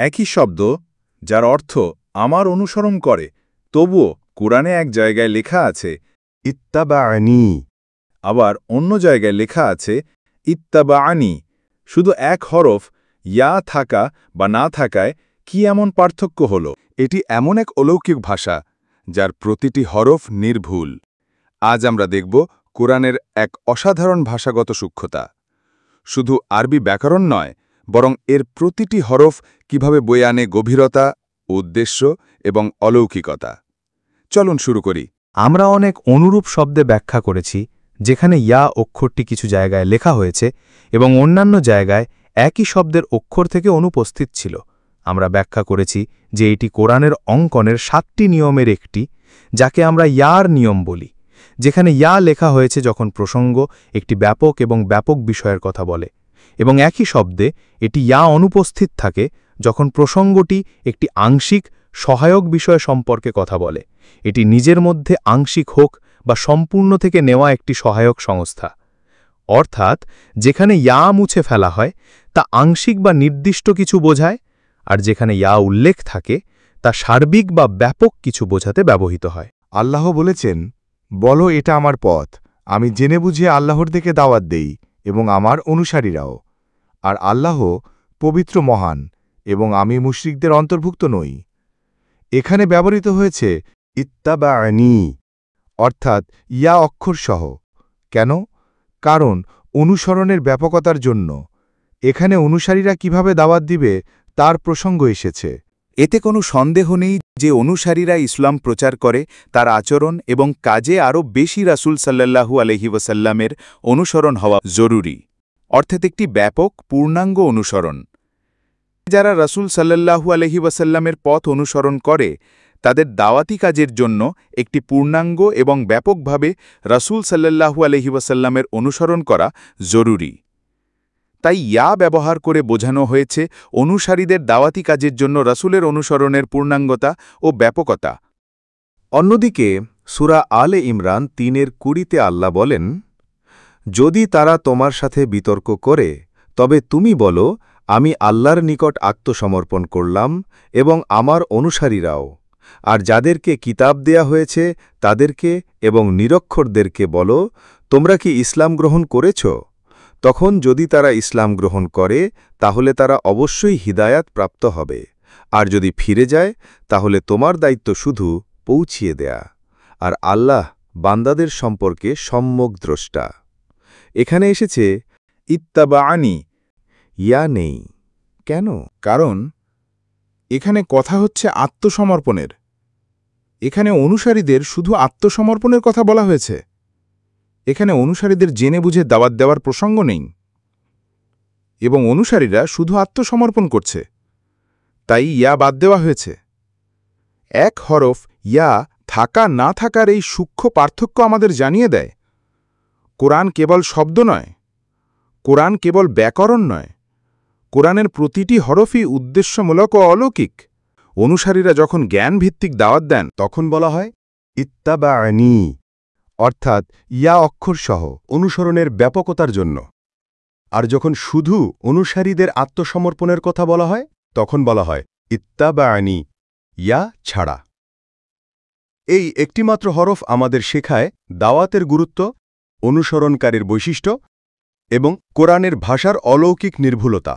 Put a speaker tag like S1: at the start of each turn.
S1: একই শব্দ যার অর্থ আমার অনুসরণ করে, তবুও কোরআনে এক জায়গায় লেখা আছে
S2: ইত্তাবা'নি।
S1: আবার অন্য জায়গায় লেখা আছে ইত্তাবা'নি। শুধু এক হরফ ইয়া থাকা বা না থাকায় কি এমন পার্থক্য হল?
S2: এটি এমন এক অলৌকিক ভাষা যার প্রতিটি হরফ নির্ভুল। আজ আমরা দেখব কোরআনের এক অসাধারণ ভাষাগত সূক্ষ্মতা। শুধু আরবি ব্যাকরণ নয়, বরং এর প্রতিটি হরফ কিভাবে বয়ে আনে গভীরতা, উদ্দেশ্য এবং অলৌকিকতা। চলুন শুরু করি।
S3: আমরা অনেক অনুরূপ শব্দে ব্যাখ্যা করেছি, যেখানে ইয়া অক্ষরটি কিছু জায়গায় লেখা হয়েছে এবং অন্যান্য জায়গায় একই শব্দের অক্ষর থেকে অনুপস্থিত ছিল। আমরা ব্যাখ্যা করেছি যে এটি কোরআনের অঙ্কনের 7টি নিয়মের একটি, যাকে আমরা ইয়ার নিয়ম বলি, যেখানে ইয়া লেখা হয়েছে যখন প্রসঙ্গ একটি ব্যাপক এবং ব্যাপক বিষয়ের কথা বলে, এবং একই শব্দে এটি ইয়া অনুপস্থিত থাকে যখন প্রসঙ্গটি একটি আংশিক সহায়ক বিষয় সম্পর্কে কথা বলে। এটি নিজের মধ্যে আংশিক হোক বা সম্পূর্ণ থেকে নেওয়া একটি সহায়ক সংস্থা। অর্থাৎ যেখানে ইয়া মুছে ফেলা হয় তা আংশিক বা নির্দিষ্ট কিছু বোঝায়, আর যেখানে ইয়া উল্লেখ থাকে তা সার্বিক বা ব্যাপক কিছু বোঝাতে ব্যবহৃত হয়।
S2: আল্লাহ বলেছেন, বলো এটা আমার পথ, আমি জেনে বুঝিয়ে আল্লাহর দিকে দাওয়াত দেই এবং আমার অনুসারীরাও। আর আল্লাহ পবিত্র মহান, এবং আমি মুশরিকদের অন্তর্ভুক্ত নই। এখানে ব্যবহৃত হয়েছে ইত্তাবা'নি, অর্থাৎ ইয়া অক্ষরসহ। কেন? কারণ অনুসরণের ব্যাপকতার জন্য। এখানে অনুসারীরা কিভাবে দাওয়াত দিবে তার প্রসঙ্গ এসেছে।
S4: এতে কোনো সন্দেহ নেই যে অনুসারীরা ইসলাম প্রচার করে তার আচরণ এবং কাজে আরও বেশি রাসূল সাল্লাল্লাহু আলাইহি ওয়াসাল্লামের অনুসরণ হওয়া জরুরি, অর্থাৎ একটি ব্যাপক পূর্ণাঙ্গ অনুসরণ। যারা রাসূল সাল্লাল্লাহু আলাইহি ওয়াসাল্লামের পথ অনুসরণ করে তাদের দাওয়াতি কাজের জন্য একটি পূর্ণাঙ্গ এবং ব্যাপকভাবে রাসূল সাল্লাল্লাহু আলাইহি ওয়াসাল্লামের অনুসরণ করা জরুরি। তাই ইয়া ব্যবহার করে বোঝানো হয়েছে অনুসারীদের দাওয়াতি কাজের জন্য রাসূলের অনুসরণের পূর্ণাঙ্গতা ও ব্যাপকতা।
S2: অন্যদিকে সূরা আলে ইমরান 3:20-তে আল্লাহ বলেন, যদি তারা তোমার সাথে বিতর্ক করে তবে তুমি বলো, আমি আল্লাহর নিকট আত্মসমর্পণ করলাম এবং আমার অনুসারীরাও। আর যাদেরকে কিতাব দেয়া হয়েছে তাদেরকে এবং নিরক্ষরদেরকে বলো, তোমরা কি ইসলাম গ্রহণ করেছ? তখন যদি তারা ইসলাম গ্রহণ করে তাহলে তারা অবশ্যই হিদায়াত প্রাপ্ত হবে, আর যদি ফিরে যায় তাহলে তোমার দায়িত্ব শুধু পৌঁছিয়ে দেয়া। আর আল্লাহ বান্দাদের সম্পর্কে সম্যক দ্রষ্টা। এখানে এসেছে
S1: ইত্তাবা'নি,
S2: ইয়া নেই। কেন?
S1: কারণ এখানে কথা হচ্ছে আত্মসমর্পণের। এখানে অনুসারীদের শুধু আত্মসমর্পণের কথা বলা হয়েছে। এখানে অনুসারীদের জেনে বুঝে দাওয়াত দেওয়ার প্রসঙ্গ নেই, এবং অনুসারীরা শুধু আত্মসমর্পণ করছে, তাই ইয়া বাদ দেওয়া হয়েছে। এক হরফ ইয়া থাকা না থাকার এই সূক্ষ্ম পার্থক্য আমাদের জানিয়ে দেয় কোরআন কেবল শব্দ নয়, কোরআন কেবল ব্যাকরণ নয়, কোরআনের প্রতিটি হরফই উদ্দেশ্যমূলক ও অলৌকিক। অনুসারীরা যখন জ্ঞানভিত্তিক দাওয়াত দেন
S2: তখন বলা হয় ইত্তাবা'নি, অর্থাৎ ইয়া অক্ষরসহ অনুসরণের ব্যাপকতার জন্য। আর যখন শুধু অনুসারীদের আত্মসমর্পণের কথা বলা হয় তখন বলা হয় ইত্তাবা'নি, ইয়া ছাড়া। এই একটিমাত্র হরফ আমাদের শেখায় দাওয়াতের গুরুত্ব, অনুসরণকারীর বৈশিষ্ট্য এবং কোরআনের ভাষার অলৌকিক নির্ভুলতা।